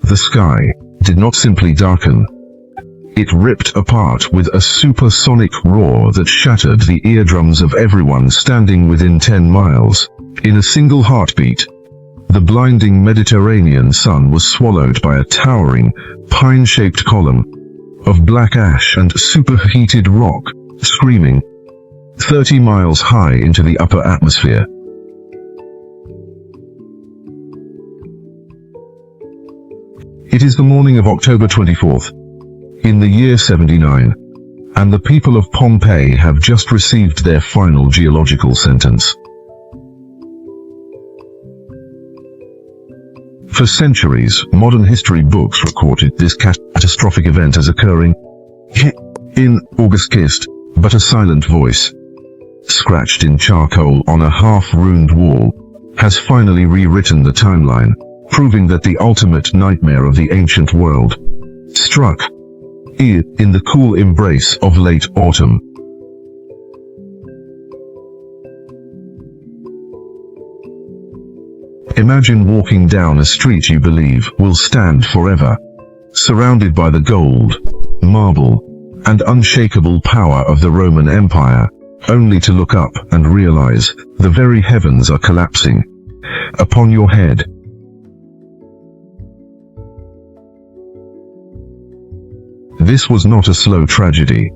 The sky did not simply darken. It ripped apart with a supersonic roar that shattered the eardrums of everyone standing within 10 miles. In a single heartbeat, the blinding Mediterranean sun was swallowed by a towering, pine-shaped column of black ash and superheated rock, screaming 30 miles high into the upper atmosphere. It is the morning of October 24th, in the year 79, and the people of Pompeii have just received their final geological sentence. For centuries, modern history books recorded this catastrophic event as occurring in August, but a silent voice, scratched in charcoal on a half-ruined wall, has finally rewritten the timeline, proving that the ultimate nightmare of the ancient world struck in the cool embrace of late autumn. Imagine walking down a street you believe will stand forever, surrounded by the gold, marble, and unshakable power of the Roman Empire, only to look up and realize the very heavens are collapsing upon your head. This was not a slow tragedy.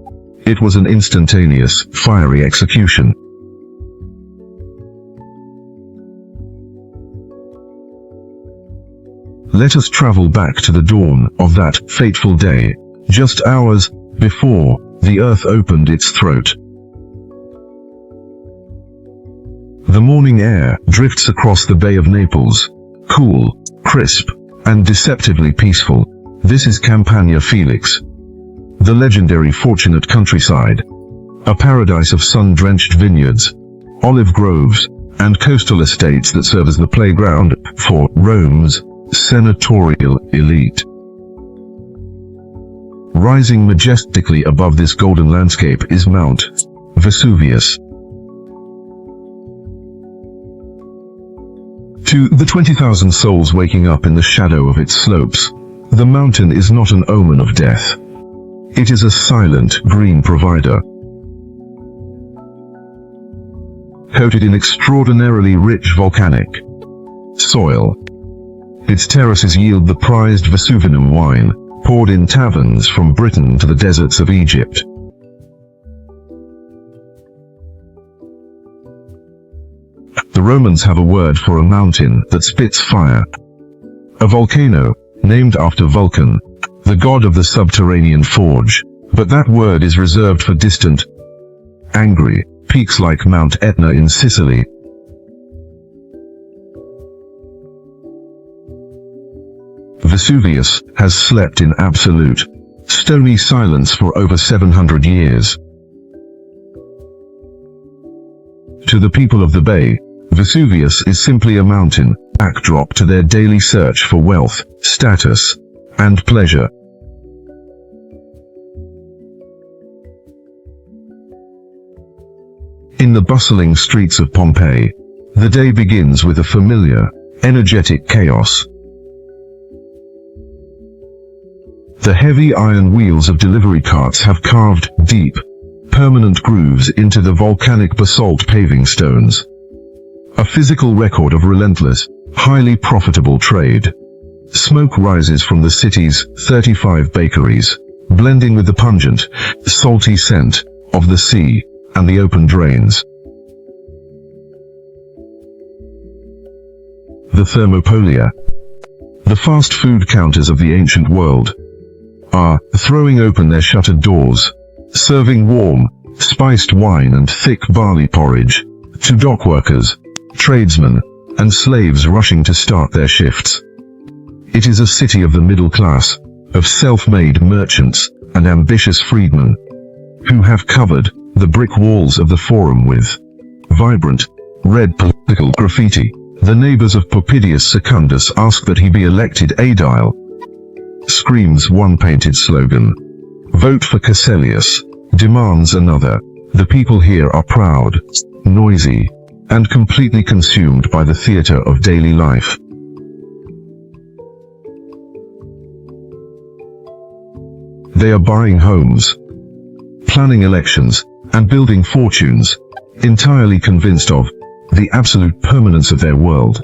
It was an instantaneous, fiery execution. Let us travel back to the dawn of that fateful day, just hours before the earth opened its throat. The morning air drifts across the Bay of Naples, cool, crisp, and deceptively peaceful. This is Campania Felix, the legendary fortunate countryside, a paradise of sun-drenched vineyards, olive groves, and coastal estates that serve as the playground for Rome's senatorial elite. Rising majestically above this golden landscape is Mount Vesuvius. To the 20,000 souls waking up in the shadow of its slopes, the mountain is not an omen of death. It is a silent green provider. Coated in extraordinarily rich volcanic soil, its terraces yield the prized Vesuvian wine, poured in taverns from Britain to the deserts of Egypt. The Romans have a word for a mountain that spits fire. A volcano, named after Vulcan, the god of the subterranean forge, but that word is reserved for distant, angry peaks like Mount Etna in Sicily. Vesuvius has slept in absolute, stony silence for over 700 years. To the people of the Bay, Vesuvius is simply a mountain, backdrop to their daily search for wealth, status, and pleasure. In the bustling streets of Pompeii, the day begins with a familiar, energetic chaos. The heavy iron wheels of delivery carts have carved deep, permanent grooves into the volcanic basalt paving stones. A physical record of relentless, highly profitable trade. Smoke rises from the city's 35 bakeries, blending with the pungent, salty scent of the sea and the open drains. The thermopolia, the fast food counters of the ancient world, are throwing open their shuttered doors, serving warm, spiced wine and thick barley porridge to dock workers, tradesmen, and slaves rushing to start their shifts. It is a city of the middle class, of self-made merchants and ambitious freedmen, who have covered the brick walls of the Forum with vibrant, red political graffiti. The neighbors of Porpidius Secundus ask that he be elected aedile. Screams one painted slogan. Vote for Caecilius, demands another. The people here are proud, noisy, and completely consumed by the theater of daily life. They are buying homes, planning elections, and building fortunes, entirely convinced of the absolute permanence of their world.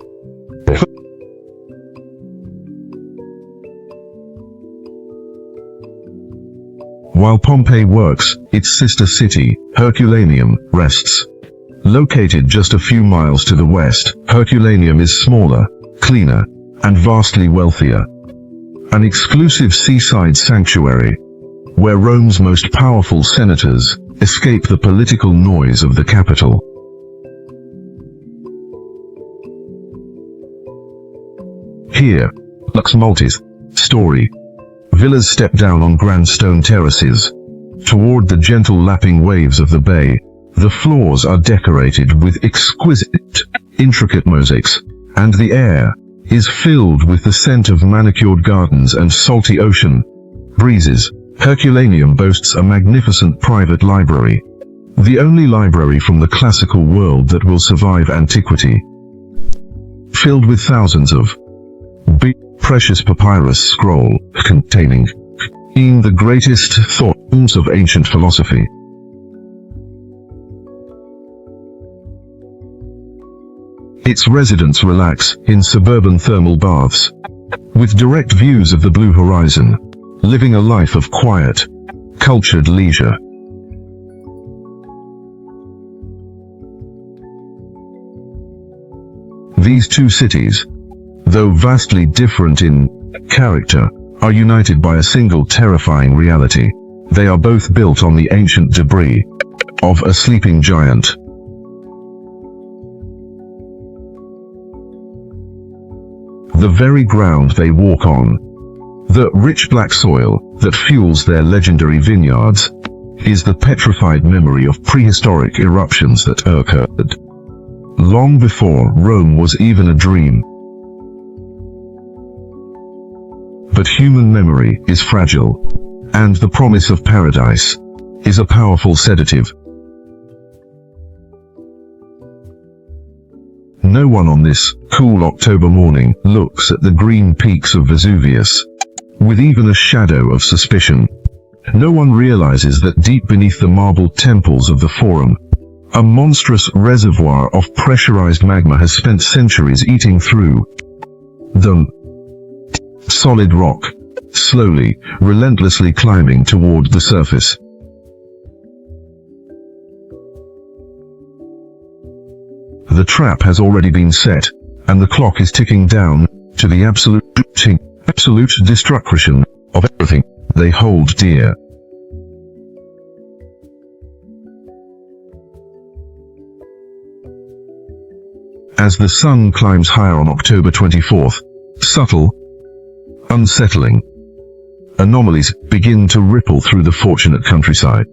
While Pompeii works, its sister city, Herculaneum, rests. Located just a few miles to the west, Herculaneum is smaller, cleaner, and vastly wealthier. An exclusive seaside sanctuary, where Rome's most powerful senators escape the political noise of the capital. Here, lux multi-story villas step down on grand stone terraces toward the gentle lapping waves of the bay. The floors are decorated with exquisite, intricate mosaics, and the air is filled with the scent of manicured gardens and salty ocean breezes. Herculaneum boasts a magnificent private library, the only library from the classical world that will survive antiquity, filled with thousands of big, precious papyrus scroll containing the greatest thoughts of ancient philosophy. Its residents relax in suburban thermal baths, with direct views of the blue horizon, living a life of quiet, cultured leisure. These two cities, though vastly different in character, are united by a single terrifying reality. They are both built on the ancient debris of a sleeping giant. The very ground they walk on, the rich black soil that fuels their legendary vineyards, is the petrified memory of prehistoric eruptions that occurred long before Rome was even a dream. But human memory is fragile, and the promise of paradise is a powerful sedative. No one on this cool October morning looks at the green peaks of Vesuvius with even a shadow of suspicion. No one realizes that deep beneath the marble temples of the Forum, a monstrous reservoir of pressurized magma has spent centuries eating through the solid rock, slowly, relentlessly climbing toward the surface. The trap has already been set, and the clock is ticking down to the absolute destruction of everything they hold dear. As the sun climbs higher on October 24th, subtle, unsettling anomalies begin to ripple through the fortunate countryside.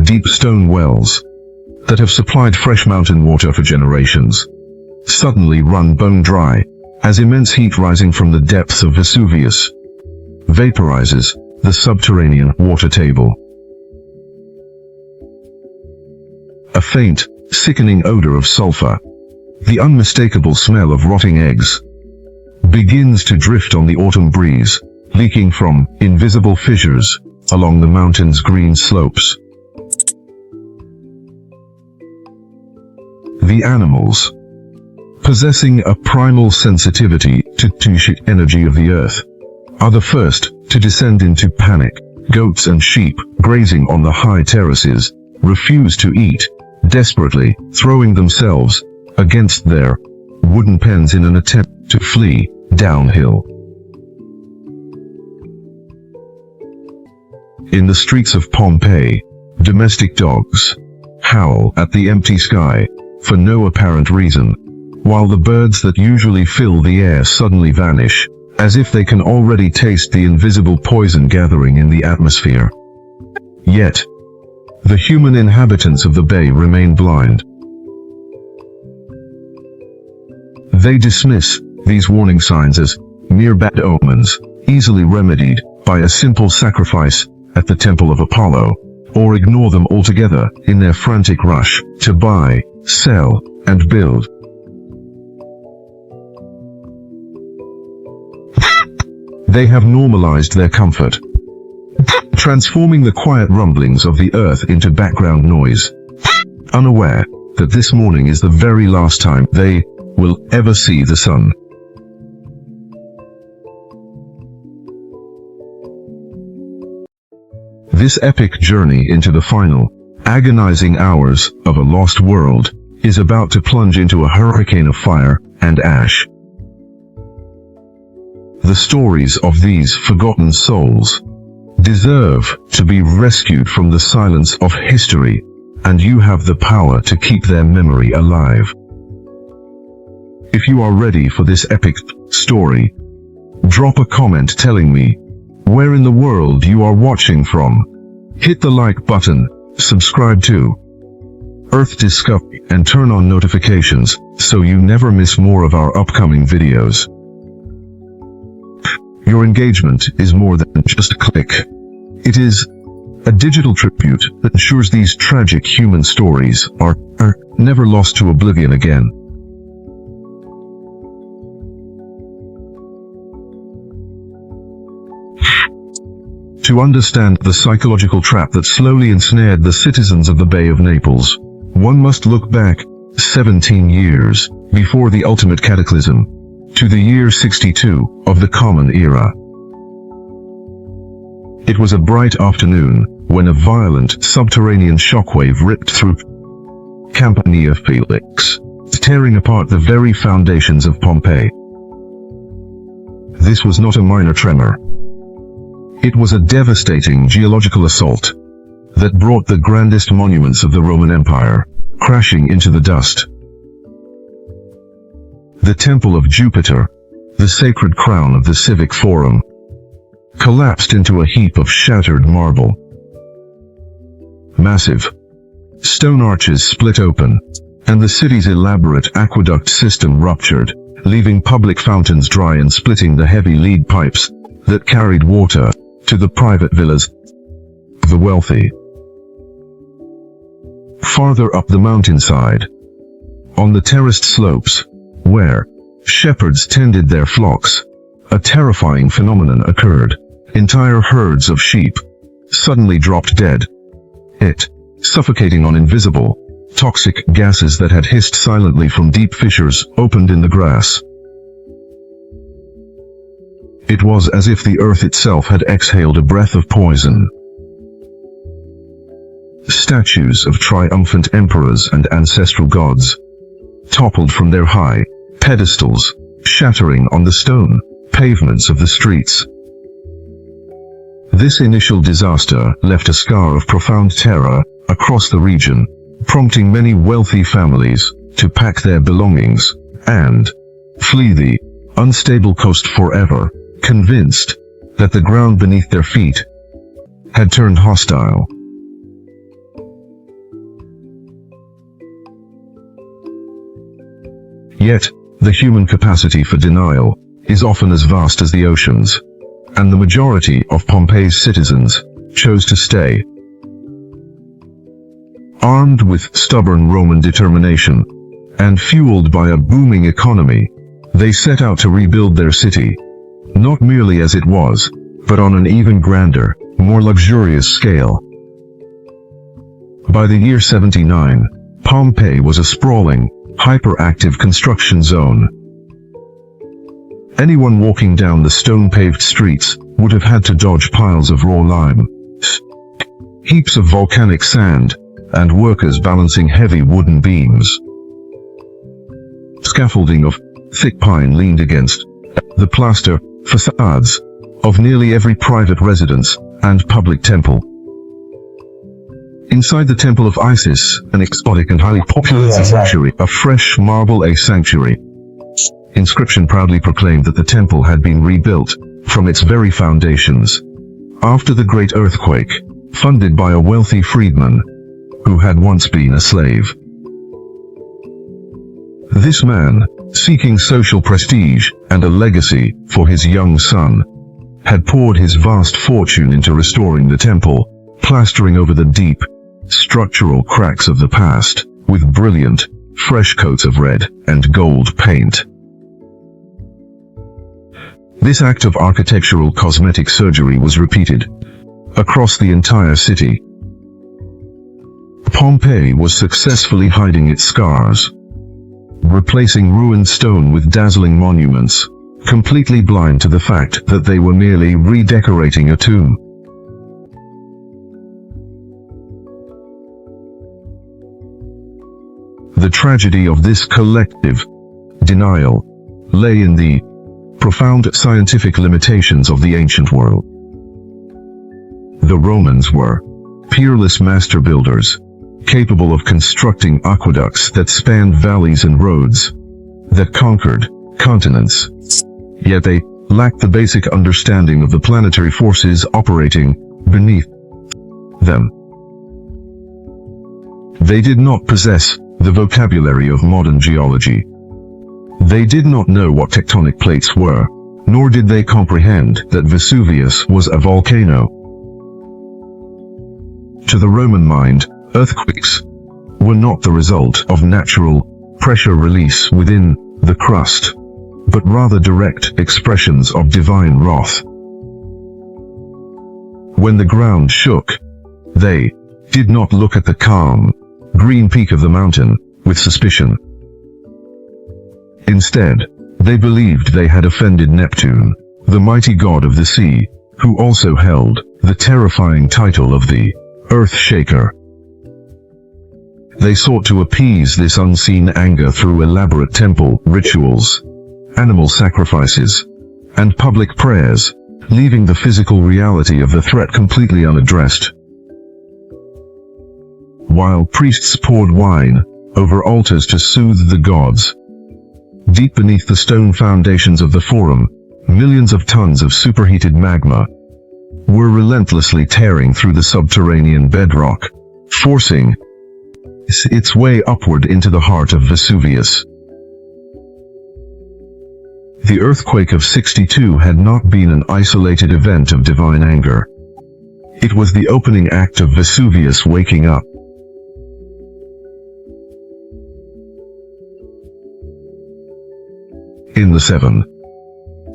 Deep stone wells that have supplied fresh mountain water for generations suddenly run bone dry as immense heat rising from the depths of Vesuvius vaporizes the subterranean water table. A faint, sickening odor of sulfur, the unmistakable smell of rotting eggs, begins to drift on the autumn breeze, leaking from invisible fissures along the mountain's green slopes. The animals, possessing a primal sensitivity to the energy of the earth, are the first to descend into panic. Goats and sheep, grazing on the high terraces, refuse to eat, desperately throwing themselves against their wooden pens in an attempt to flee downhill. In the streets of Pompeii, domestic dogs howl at the empty sky for no apparent reason, while the birds that usually fill the air suddenly vanish, as if they can already taste the invisible poison gathering in the atmosphere. Yet, the human inhabitants of the bay remain blind. They dismiss these warning signs as mere bad omens, easily remedied by a simple sacrifice at the temple of Apollo, or ignore them altogether in their frantic rush to buy, sell, and build. They have normalized their comfort, transforming the quiet rumblings of the earth into background noise, unaware that this morning is the very last time they will ever see the sun. This epic journey into the final, agonizing hours of a lost world is about to plunge into a hurricane of fire and ash. The stories of these forgotten souls deserve to be rescued from the silence of history, and you have the power to keep their memory alive. If you are ready for this epic story, drop a comment telling me where in the world you are watching from. Hit the like button, subscribe to Earth Discovery, and turn on notifications so you never miss more of our upcoming videos. Your engagement is more than just a click. It is a digital tribute that ensures these tragic human stories are never lost to oblivion again. To understand the psychological trap that slowly ensnared the citizens of the Bay of Naples, one must look back 17 years before the ultimate cataclysm, to the year 62 of the Common Era. It was a bright afternoon when a violent subterranean shockwave ripped through Campania Felix, tearing apart the very foundations of Pompeii. This was not a minor tremor. It was a devastating geological assault that brought the grandest monuments of the Roman Empire crashing into the dust. The Temple of Jupiter, the sacred crown of the civic forum, collapsed into a heap of shattered marble. Massive stone arches split open, and the city's elaborate aqueduct system ruptured, leaving public fountains dry and splitting the heavy lead pipes that carried water to the private villas of the wealthy. Farther up the mountainside, on the terraced slopes, where shepherds tended their flocks, a terrifying phenomenon occurred. Entire herds of sheep suddenly dropped dead, suffocating on invisible, toxic gases that had hissed silently from deep fissures opened in the grass. It was as if the earth itself had exhaled a breath of poison. Statues of triumphant emperors and ancestral gods toppled from their high pedestals, shattering on the stone pavements of the streets. This initial disaster left a scar of profound terror across the region, prompting many wealthy families to pack their belongings and flee the unstable coast forever, convinced that the ground beneath their feet had turned hostile. Yet, the human capacity for denial is often as vast as the oceans, and the majority of Pompeii's citizens chose to stay. Armed with stubborn Roman determination, and fueled by a booming economy, they set out to rebuild their city, not merely as it was, but on an even grander, more luxurious scale. By the year 79, Pompeii was a sprawling, hyperactive construction zone. Anyone walking down the stone-paved streets would have had to dodge piles of raw lime, heaps of volcanic sand, and workers balancing heavy wooden beams. Scaffolding of thick pine leaned against the plaster facades of nearly every private residence and public temple. Inside the Temple of Isis, an exotic and highly popular sanctuary, a fresh marble sanctuary. Inscription proudly proclaimed that the temple had been rebuilt from its very foundations after the great earthquake, funded by a wealthy freedman who had once been a slave. This man, seeking social prestige and a legacy for his young son, had poured his vast fortune into restoring the temple, plastering over the deep, structural cracks of the past with brilliant, fresh coats of red and gold paint. This act of architectural cosmetic surgery was repeated across the entire city. Pompeii was successfully hiding its scars, replacing ruined stone with dazzling monuments, completely blind to the fact that they were merely redecorating a tomb. The tragedy of this collective denial lay in the profound scientific limitations of the ancient world. The Romans were peerless master builders, capable of constructing aqueducts that spanned valleys and roads, that conquered continents. Yet they lacked the basic understanding of the planetary forces operating beneath them. They did not possess the vocabulary of modern geology. They did not know what tectonic plates were, nor did they comprehend that Vesuvius was a volcano. To the Roman mind, earthquakes were not the result of natural pressure release within the crust, but rather direct expressions of divine wrath. When the ground shook, they did not look at the calm, green peak of the mountain with suspicion. Instead, they believed they had offended Neptune, the mighty god of the sea, who also held the terrifying title of the Earth Shaker. They sought to appease this unseen anger through elaborate temple rituals, animal sacrifices, and public prayers, leaving the physical reality of the threat completely unaddressed. While priests poured wine over altars to soothe the gods, deep beneath the stone foundations of the Forum, millions of tons of superheated magma were relentlessly tearing through the subterranean bedrock, forcing its way upward into the heart of Vesuvius. The earthquake of 62 had not been an isolated event of divine anger. It was the opening act of Vesuvius waking up. In the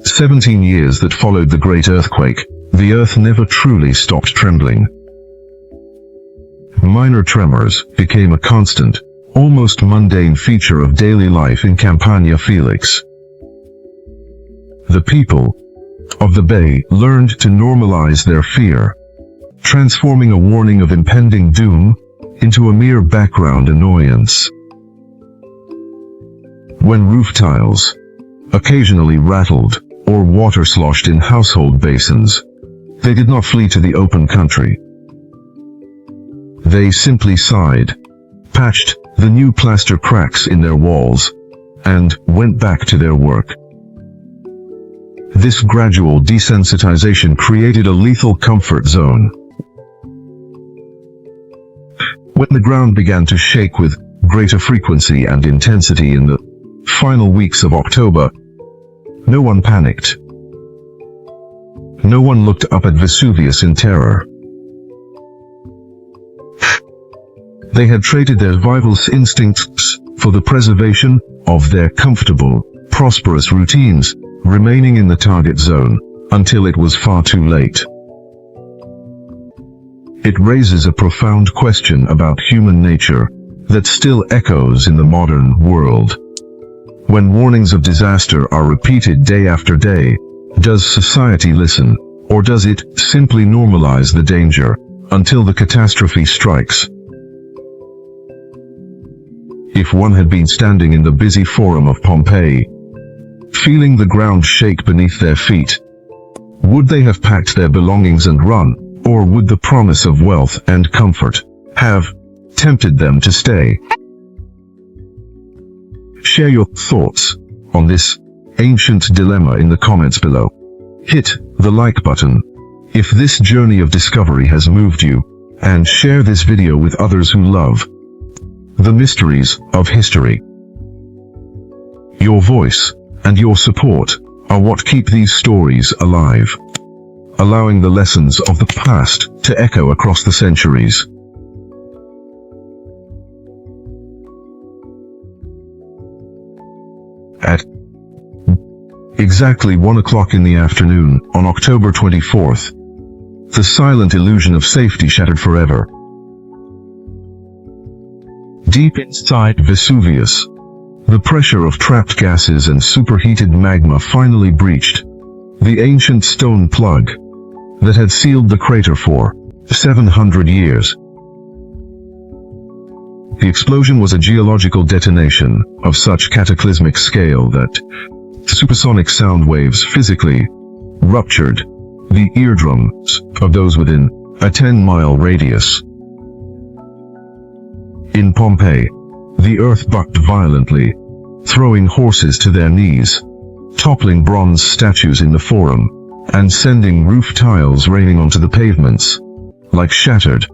17 years that followed the great earthquake, the earth never truly stopped trembling. Minor tremors became a constant, almost mundane feature of daily life in Campania Felix. The people of the Bay learned to normalize their fear, transforming a warning of impending doom into a mere background annoyance. When roof tiles occasionally rattled or water sloshed in household basins, they did not flee to the open country. They simply sighed, patched the new plaster cracks in their walls, and went back to their work. This gradual desensitization created a lethal comfort zone. When the ground began to shake with greater frequency and intensity in the final weeks of October, no one panicked. No one looked up at Vesuvius in terror. They had traded their survival instincts for the preservation of their comfortable, prosperous routines, remaining in the target zone until it was far too late. It raises a profound question about human nature that still echoes in the modern world. When warnings of disaster are repeated day after day, does society listen, or does it simply normalize the danger until the catastrophe strikes? If one had been standing in the busy Forum of Pompeii, feeling the ground shake beneath their feet, would they have packed their belongings and run, or would the promise of wealth and comfort have tempted them to stay? Share your thoughts on this ancient dilemma in the comments below. Hit the like button if this journey of discovery has moved you, and share this video with others who love the mysteries of history. Your voice and your support are what keep these stories alive, allowing the lessons of the past to echo across the centuries. Exactly 1 o'clock in the afternoon, on October 24th, the silent illusion of safety shattered forever. Deep inside Vesuvius, the pressure of trapped gases and superheated magma finally breached the ancient stone plug that had sealed the crater for 700 years. The explosion was a geological detonation of such cataclysmic scale that supersonic sound waves physically ruptured the eardrums of those within a 10-mile radius. In Pompeii, the earth bucked violently, throwing horses to their knees, toppling bronze statues in the forum, and sending roof tiles raining onto the pavements like shattered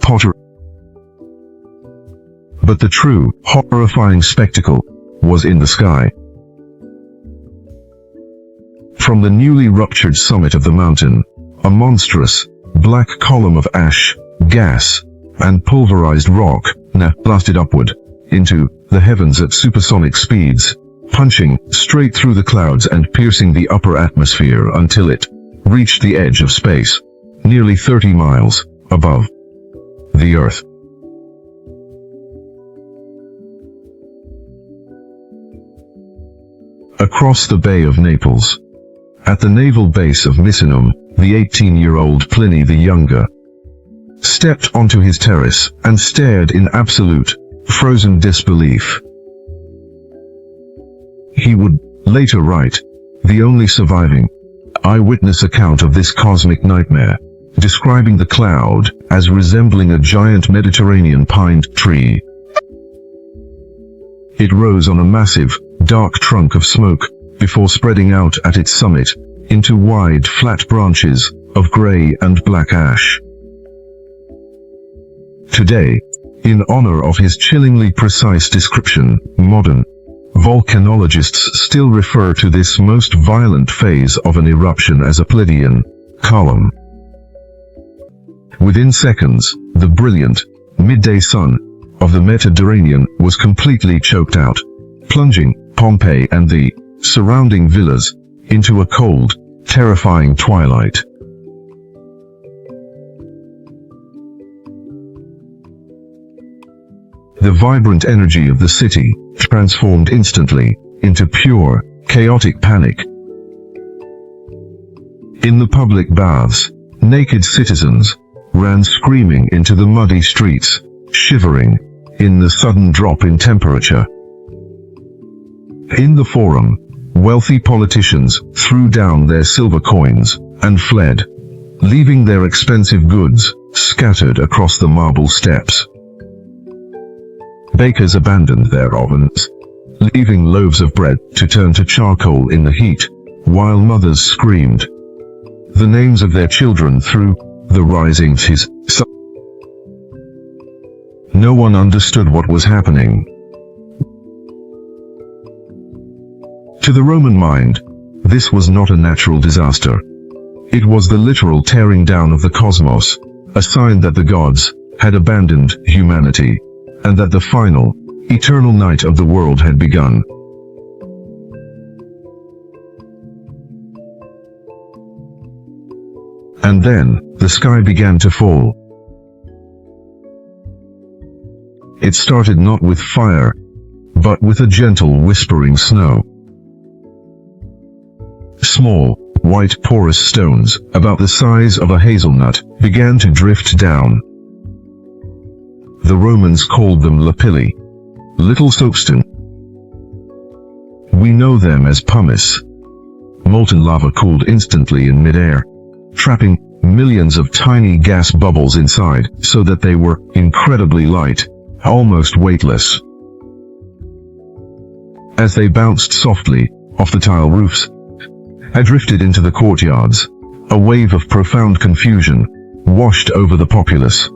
pottery. But the true, horrifying spectacle was in the sky. From the newly ruptured summit of the mountain, a monstrous, black column of ash, gas, and pulverized rock blasted upward into the heavens at supersonic speeds, punching straight through the clouds and piercing the upper atmosphere until it reached the edge of space, nearly 30 miles above the Earth. Across the Bay of Naples, at the naval base of Misenum, the 18-year-old Pliny the Younger stepped onto his terrace and stared in absolute, frozen disbelief. He would later write the only surviving eyewitness account of this cosmic nightmare, describing the cloud as resembling a giant Mediterranean pine tree. It rose on a massive, dark trunk of smoke before spreading out at its summit into wide, flat branches of gray and black ash. Today, in honor of his chillingly precise description, modern volcanologists still refer to this most violent phase of an eruption as a Pleiadian column. Within seconds, the brilliant, midday sun of the Mediterranean was completely choked out, plunging Pompeii and the surrounding villas into a cold, terrifying twilight. The vibrant energy of the city transformed instantly into pure, chaotic panic. In the public baths, naked citizens ran screaming into the muddy streets, shivering in the sudden drop in temperature. In the forum, wealthy politicians threw down their silver coins and fled, leaving their expensive goods scattered across the marble steps. Bakers abandoned their ovens, leaving loaves of bread to turn to charcoal in the heat, while mothers screamed the names of their children through the rising sun. No one understood what was happening. To the Roman mind, this was not a natural disaster. It was the literal tearing down of the cosmos, a sign that the gods had abandoned humanity, and that the final, eternal night of the world had begun. And then, the sky began to fall. It started not with fire, but with a gentle whispering snow. Small, white porous stones, about the size of a hazelnut, began to drift down. The Romans called them lapilli, little soapstone. We know them as pumice. Molten lava cooled instantly in midair, trapping millions of tiny gas bubbles inside so that they were incredibly light, almost weightless. As they bounced softly off the tile roofs and drifted into the courtyards, a wave of profound confusion washed over the populace.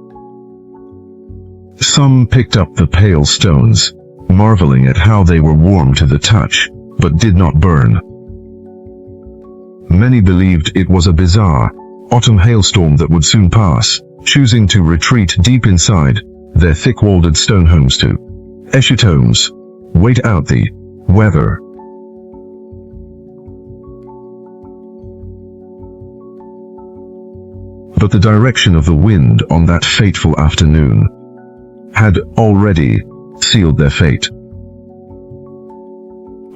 Some picked up the pale stones, marveling at how they were warm to the touch, but did not burn. Many believed it was a bizarre, autumn hailstorm that would soon pass, choosing to retreat deep inside their thick-walled stone homes to eshitomes, wait out the weather. But the direction of the wind on that fateful afternoon had already sealed their fate.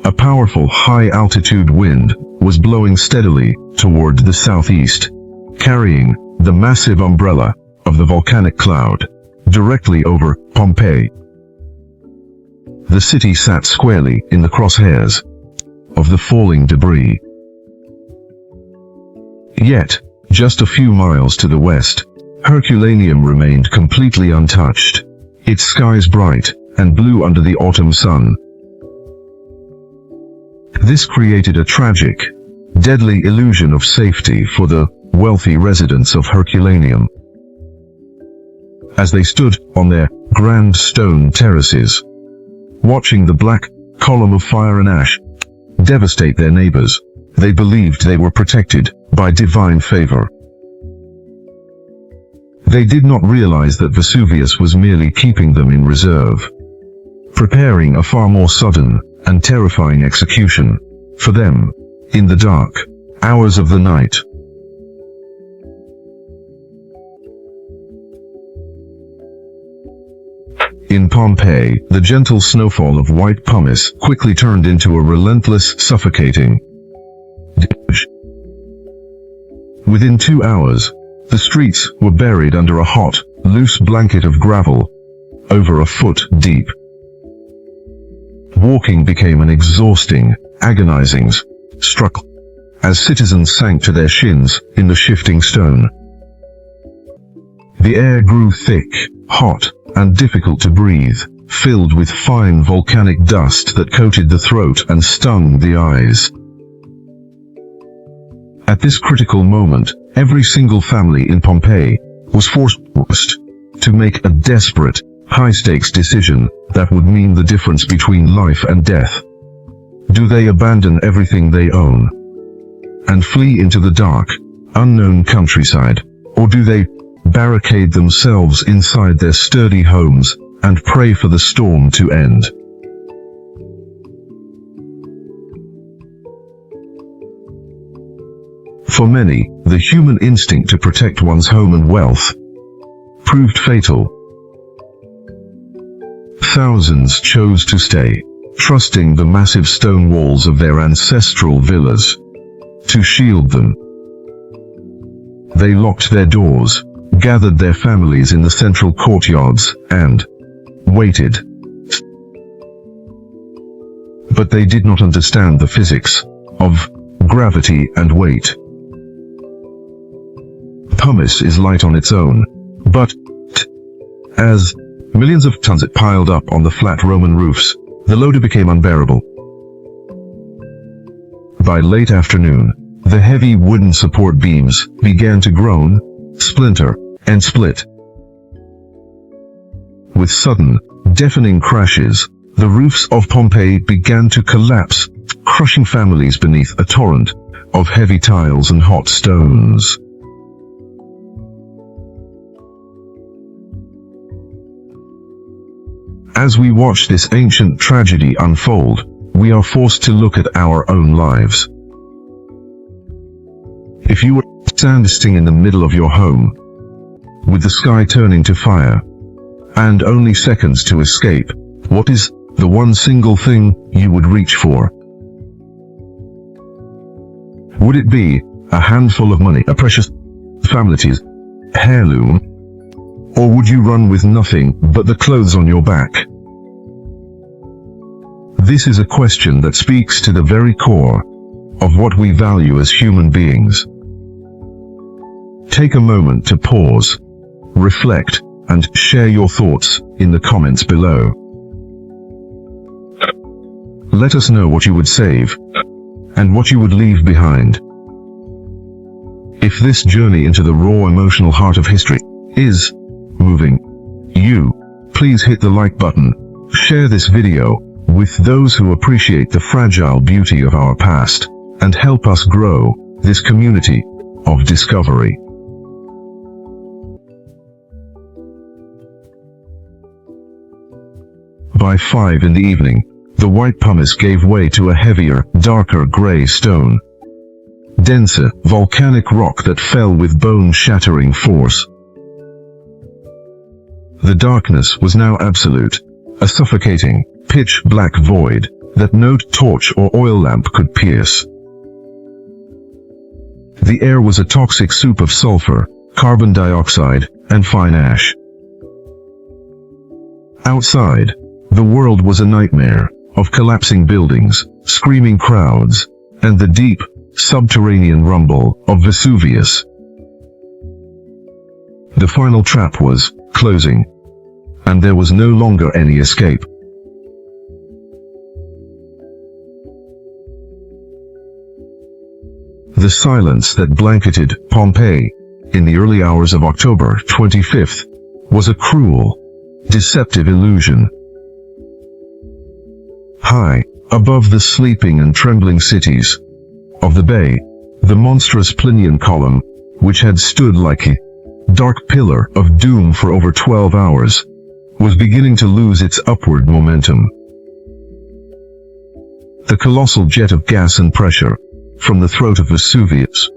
A powerful high-altitude wind was blowing steadily toward the southeast, carrying the massive umbrella of the volcanic cloud directly over Pompeii. The city sat squarely in the crosshairs of the falling debris. Yet, just a few miles to the west, Herculaneum remained completely untouched, its skies bright and blue under the autumn sun. This created a tragic, deadly illusion of safety for the wealthy residents of Herculaneum. As they stood on their grand stone terraces, watching the black column of fire and ash devastate their neighbors, they believed they were protected by divine favor. They did not realize that Vesuvius was merely keeping them in reserve, preparing a far more sudden and terrifying execution for them in the dark hours of the night. In Pompeii, the gentle snowfall of white pumice quickly turned into a relentless, suffocating deluge. Within 2 hours, the streets were buried under a hot, loose blanket of gravel, over a foot deep. Walking became an exhausting, agonizing struggle, as citizens sank to their shins in the shifting stone. The air grew thick, hot, and difficult to breathe, filled with fine volcanic dust that coated the throat and stung the eyes. At this critical moment, every single family in Pompeii was forced to make a desperate, high-stakes decision that would mean the difference between life and death. Do they abandon everything they own and flee into the dark, unknown countryside, or do they barricade themselves inside their sturdy homes and pray for the storm to end? For many, the human instinct to protect one's home and wealth proved fatal. Thousands chose to stay, trusting the massive stone walls of their ancestral villas to shield them. They locked their doors, gathered their families in the central courtyards, and waited. But they did not understand the physics of gravity and weight. Pumice is light on its own, but as millions of tons it piled up on the flat Roman roofs, the load became unbearable. By late afternoon, the heavy wooden support beams began to groan, splinter, and split. With sudden, deafening crashes, the roofs of Pompeii began to collapse, crushing families beneath a torrent of heavy tiles and hot stones. As we watch this ancient tragedy unfold, we are forced to look at our own lives. If you were standing in the middle of your home, with the sky turning to fire, and only seconds to escape, what is the one single thing you would reach for? Would it be a handful of money, a precious family's heirloom, or would you run with nothing but the clothes on your back? This is a question that speaks to the very core of what we value as human beings. Take a moment to pause, reflect, and share your thoughts in the comments below. Let us know what you would save and what you would leave behind. If this journey into the raw emotional heart of history is moving you, please hit the like button, share this video with those who appreciate the fragile beauty of our past, and help us grow this community of discovery. By 5 in the evening, the white pumice gave way to a heavier, darker gray stone. denser, volcanic rock that fell with bone-shattering force. The darkness was now absolute, a suffocating, pitch-black void that no torch or oil lamp could pierce. The air was a toxic soup of sulfur, carbon dioxide, and fine ash. Outside, the world was a nightmare of collapsing buildings, screaming crowds, and the deep, subterranean rumble of Vesuvius. The final trap was closing, and there was no longer any escape. The silence that blanketed Pompeii in the early hours of October 25th was a cruel, deceptive illusion. High above the sleeping and trembling cities of the bay, the monstrous Plinian column, which had stood like a dark pillar of doom for over 12 hours, was beginning to lose its upward momentum. The colossal jet of gas and pressure from the throat of Vesuvius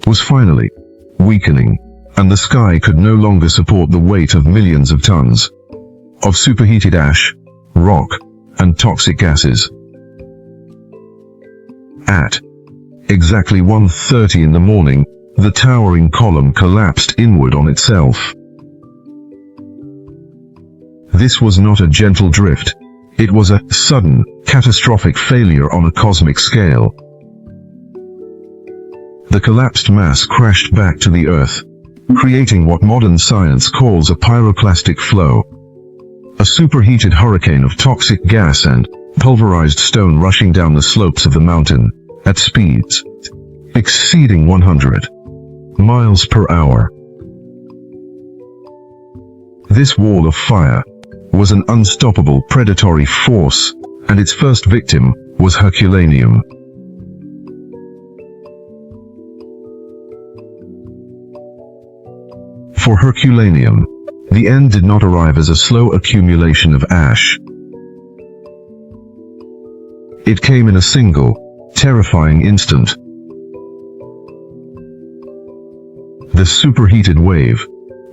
was finally weakening, and the sky could no longer support the weight of millions of tons of superheated ash, rock, and toxic gases. At exactly 1:30 in the morning, the towering column collapsed inward on itself. This was not a gentle drift. It was a sudden, catastrophic failure on a cosmic scale. The collapsed mass crashed back to the Earth, creating what modern science calls a pyroclastic flow. A superheated hurricane of toxic gas and pulverized stone rushing down the slopes of the mountain at speeds exceeding 100 miles per hour. This wall of fire was an unstoppable predatory force, and its first victim was Herculaneum. For Herculaneum, the end did not arrive as a slow accumulation of ash. It came in a single, terrifying instant. The superheated wave,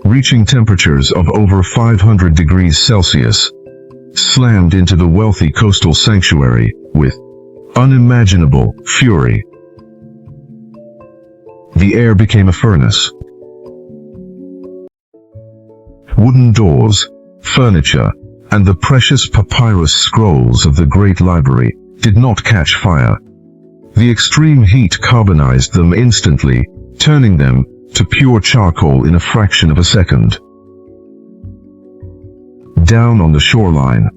reaching temperatures of over 500 degrees Celsius, slammed into the wealthy coastal sanctuary with unimaginable fury. The air became a furnace. Wooden doors, furniture, and the precious papyrus scrolls of the great library did not catch fire. The extreme heat carbonized them instantly, turning them to pure charcoal in a fraction of a second. Down on the shoreline,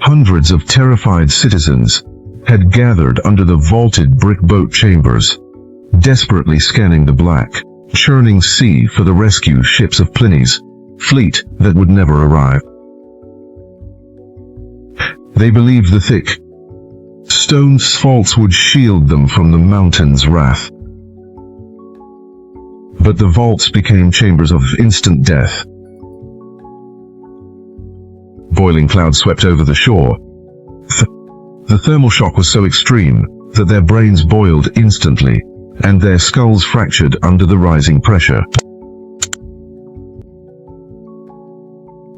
hundreds of terrified citizens had gathered under the vaulted brick boat chambers, desperately scanning the black, churning sea for the rescue ships of Pliny's fleet that would never arrive. They believed the thick stone vaults would shield them from the mountain's wrath. But the vaults became chambers of instant death. Boiling clouds swept over the shore. The thermal shock was so extreme that their brains boiled instantly, and their skulls fractured under the rising pressure.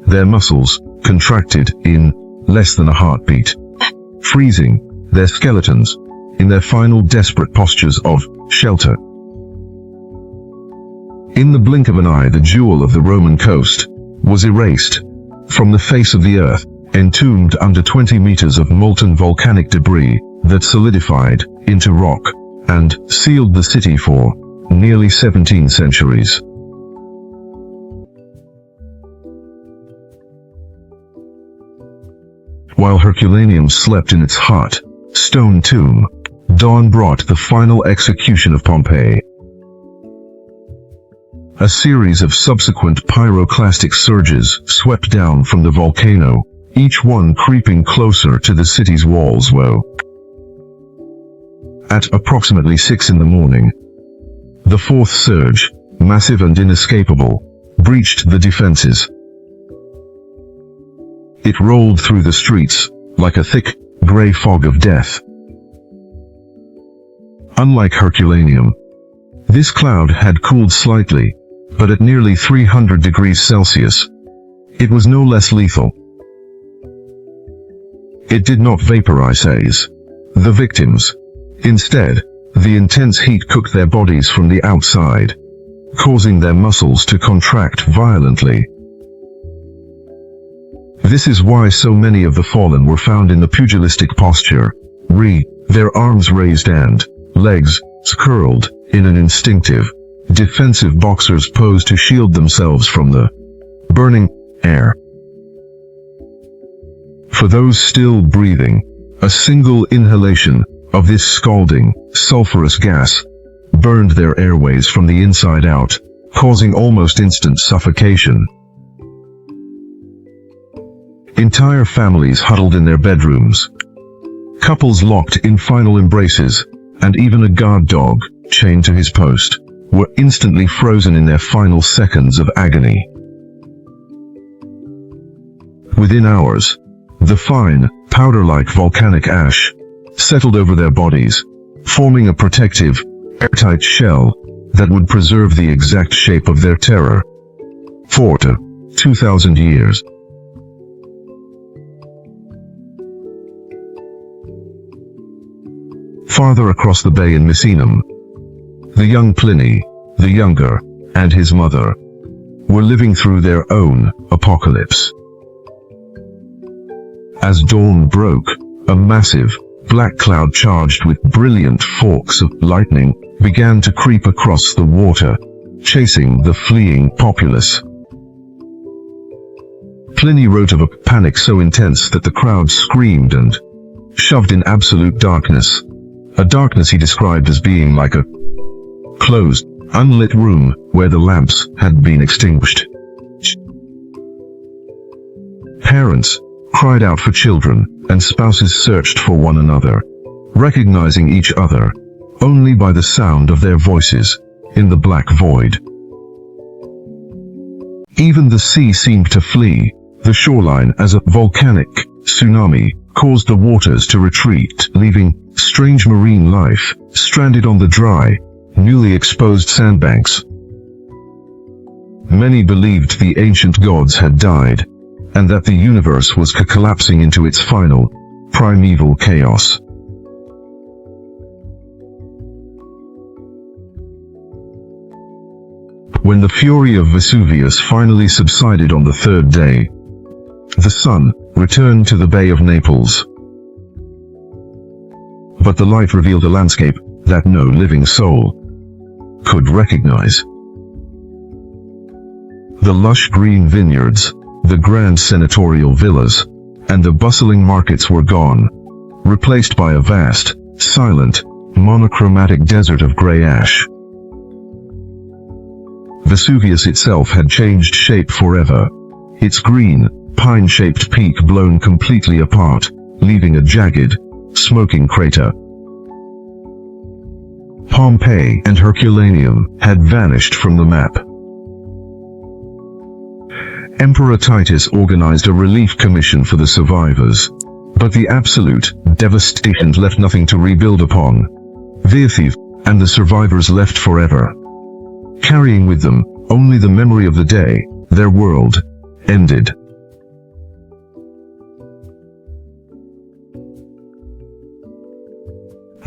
Their muscles contracted in less than a heartbeat, freezing their skeletons in their final desperate postures of shelter. In the blink of an eye, the jewel of the Roman coast was erased from the face of the earth, entombed under 20 meters of molten volcanic debris that solidified into rock and sealed the city for nearly 17 centuries. While Herculaneum slept in its hot, stone tomb, dawn brought the final execution of Pompeii. A series of subsequent pyroclastic surges swept down from the volcano, each one creeping closer to the city's walls. At approximately 6 in the morning, the fourth surge, massive and inescapable, breached the defenses. It rolled through the streets like a thick, gray fog of death. Unlike Herculaneum, this cloud had cooled slightly, but at nearly 300 degrees Celsius, it was no less lethal. It did not vaporize the victims. Instead, the intense heat cooked their bodies from the outside, causing their muscles to contract violently. This is why so many of the fallen were found in the pugilistic posture, their arms raised and legs curled, in an instinctive, defensive boxer's pose to shield themselves from the burning air. For those still breathing, a single inhalation of this scalding, sulfurous gas burned their airways from the inside out, causing almost instant suffocation. Entire families huddled in their bedrooms, couples locked in final embraces, and even a guard dog, chained to his post, were instantly frozen in their final seconds of agony. Within hours, the fine, powder-like volcanic ash settled over their bodies, forming a protective, airtight shell that would preserve the exact shape of their terror for 2,000 years. Farther across the bay in Misenum, the young Pliny, the Younger, and his mother were living through their own apocalypse. As dawn broke, a massive, black cloud charged with brilliant forks of lightning began to creep across the water, chasing the fleeing populace. Pliny wrote of a panic so intense that the crowd screamed and shoved in absolute darkness, a darkness he described as being like a closed, unlit room where the lamps had been extinguished. Parents cried out for children, and spouses searched for one another, recognizing each other only by the sound of their voices in the black void. Even the sea seemed to flee the shoreline as a volcanic tsunami caused the waters to retreat, leaving strange marine life stranded on the dry, newly exposed sandbanks. Many believed the ancient gods had died, and that the universe was collapsing into its final, primeval chaos. When the fury of Vesuvius finally subsided on the third day, the sun returned to the Bay of Naples. But the light revealed a landscape that no living soul could recognize. The lush green vineyards, the grand senatorial villas, and the bustling markets were gone, replaced by a vast, silent, monochromatic desert of gray ash. Vesuvius itself had changed shape forever, its green, pine-shaped peak blown completely apart, leaving a jagged, smoking crater. Pompeii and Herculaneum had vanished from the map. Emperor Titus organized a relief commission for the survivors, but the absolute devastation left nothing to rebuild upon. Vesuvius and the survivors left forever, carrying with them only the memory of the day their world ended.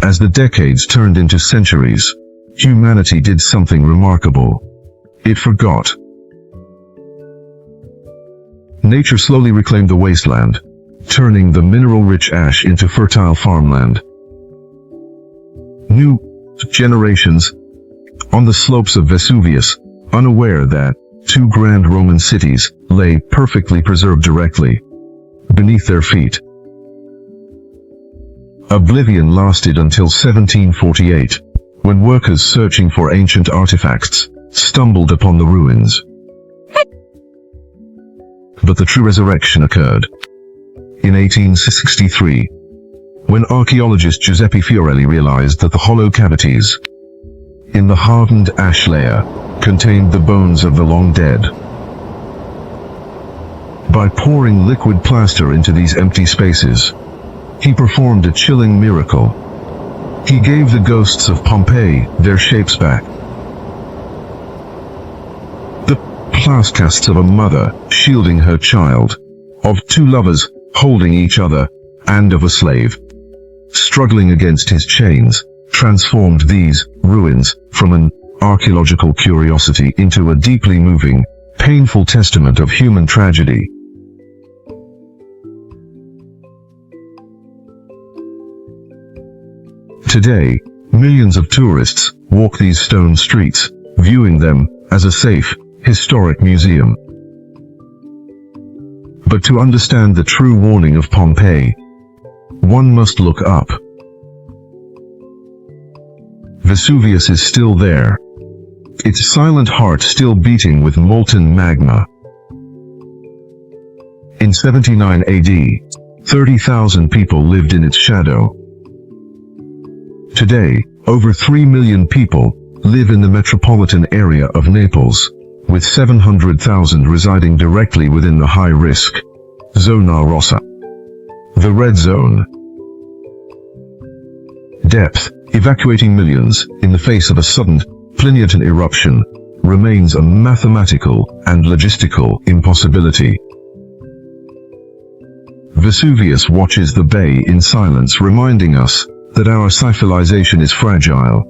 As the decades turned into centuries, humanity did something remarkable. It forgot. Nature slowly reclaimed the wasteland, turning the mineral-rich ash into fertile farmland. New generations, on the slopes of Vesuvius, unaware that two grand Roman cities lay perfectly preserved directly beneath their feet. Oblivion lasted until 1748, when workers searching for ancient artifacts stumbled upon the ruins. But the true resurrection occurred in 1863, when archaeologist Giuseppe Fiorelli realized that the hollow cavities in the hardened ash layer contained the bones of the long dead. By pouring liquid plaster into these empty spaces, he performed a chilling miracle. He gave the ghosts of Pompeii their shapes back. The plaster casts of a mother shielding her child, of two lovers holding each other, and of a slave struggling against his chains, transformed these ruins from an archaeological curiosity into a deeply moving, painful testament of human tragedy. Today, millions of tourists walk these stone streets, viewing them as a safe, historic museum. But to understand the true warning of Pompeii, one must look up. Vesuvius is still there, its silent heart still beating with molten magma. In 79 AD, 30,000 people lived in its shadow. Today, over 3 million people live in the metropolitan area of Naples, with 700,000 residing directly within the high-risk Zona Rossa, the red zone. Depth, evacuating millions in the face of a sudden, Plinian eruption, remains a mathematical and logistical impossibility. Vesuvius watches the bay in silence, reminding us that our civilization is fragile,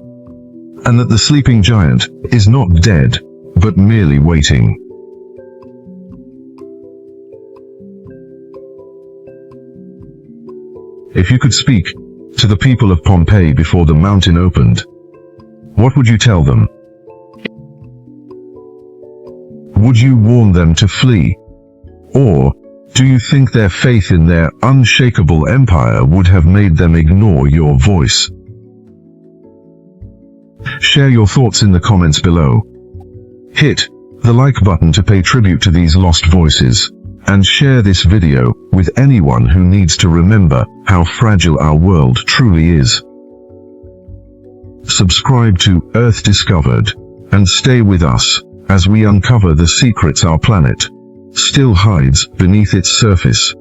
and that the sleeping giant is not dead, but merely waiting. If you could speak to the people of Pompeii before the mountain opened, what would you tell them? Would you warn them to flee? Or do you think their faith in their unshakable empire would have made them ignore your voice? Share your thoughts in the comments below. Hit the like button to pay tribute to these lost voices, and share this video with anyone who needs to remember how fragile our world truly is. Subscribe to Earth Discovered, and stay with us as we uncover the secrets our planet still hides beneath its surface.